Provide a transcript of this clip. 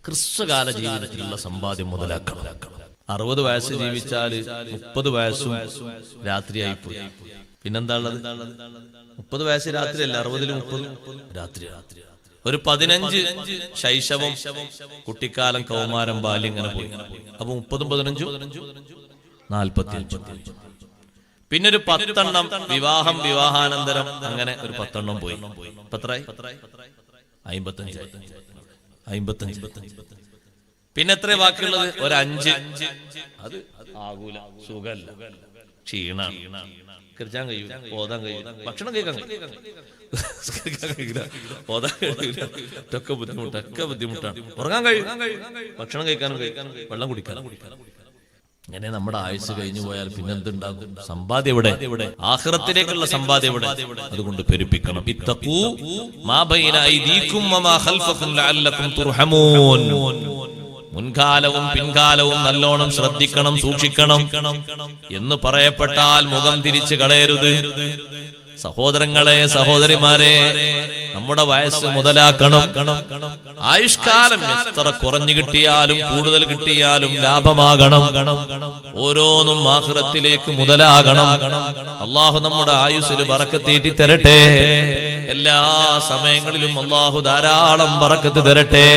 ഹ്രസ്വകാല ജീവിതത്തിലുള്ള സമ്പാദ്യം മുതലാക്കണം. 60 വയസ്സ് ജീവിച്ചാൽ 30 വയസ്സും രാത്രിയായി പോയി. പിന്നെന്താ ഉള്ളത്? 30 വയസ്സ് രാത്രിയല്ല, 60 30 രാത്രി. ഒരു 15 ശൈശവം, കുട്ടിക്കാലം, കൗമാരം, ബാല്യം ഇങ്ങനെ പോയി. അപ്പൊ 30 15 45. പിന്നെ ഒരു 10 വിവാഹം, വിവാഹാനന്തരം, അങ്ങനെ ഒരു 10 പോയി. എത്രയായി? 55. പിന്നെ എത്ര ബാക്കിയുള്ളത്? ഒരു 5. അത് ആകൂല, സുഖല്ല, ക്ഷീണാണ്, കഴിച്ചാൻ കഴിയൂല, ഓതാൻ കഴിയൂല, ഭക്ഷണം കഴിക്കാൻ കഴിയൂല, ഓതാൻ കഴിയൂല, ഒക്കെ ബുദ്ധിമുട്ടാണ്. ഉറങ്ങാൻ കഴിയും, ഭക്ഷണം കഴിക്കാനും വെള്ളം കുടിക്കാനും. ഇങ്ങനെ നമ്മുടെ ആയുസ് കഴിഞ്ഞു പോയാൽ പിന്നെ എന്തുണ്ടാകും? സമ്പാദ്യം എവിടെ? ആഖിറത്തിലേക്കുള്ള സമ്പാദ്യം എവിടെ? അതുകൊണ്ട് പെരുപ്പിക്കണം. ഇത്തഖൂ മാ ബൈന ഐദീകും വമാ ഖൽഫകും ലഅല്ലകും തുർഹമൂൻ. മുൻകാലവും പിൻകാലവും നല്ലോണം ശ്രദ്ധിക്കണം, സൂക്ഷിക്കണം എന്ന് പറയപ്പെട്ടാൽ മുഖം തിരിച്ചു കളയരുത്. സഹോദരങ്ങളെ, സഹോദരിമാരെ, നമ്മുടെ വയസ്സ് മുതലാക്കണം. ആയുഷ്കാലം എത്ര കുറഞ്ഞു കിട്ടിയാലും കൂടുതൽ കിട്ടിയാലും ലാഭമാകണം. ഓരോന്നും ആഖിറത്തിലേക്ക് മുതലാകണം. അള്ളാഹു നമ്മുടെ ആയുസ്സിൽ ബറക്കത്ത് തരട്ടെ. എല്ലാ സമയങ്ങളിലും അള്ളാഹു ധാരാളം ബറക്കത്ത് തരട്ടെ.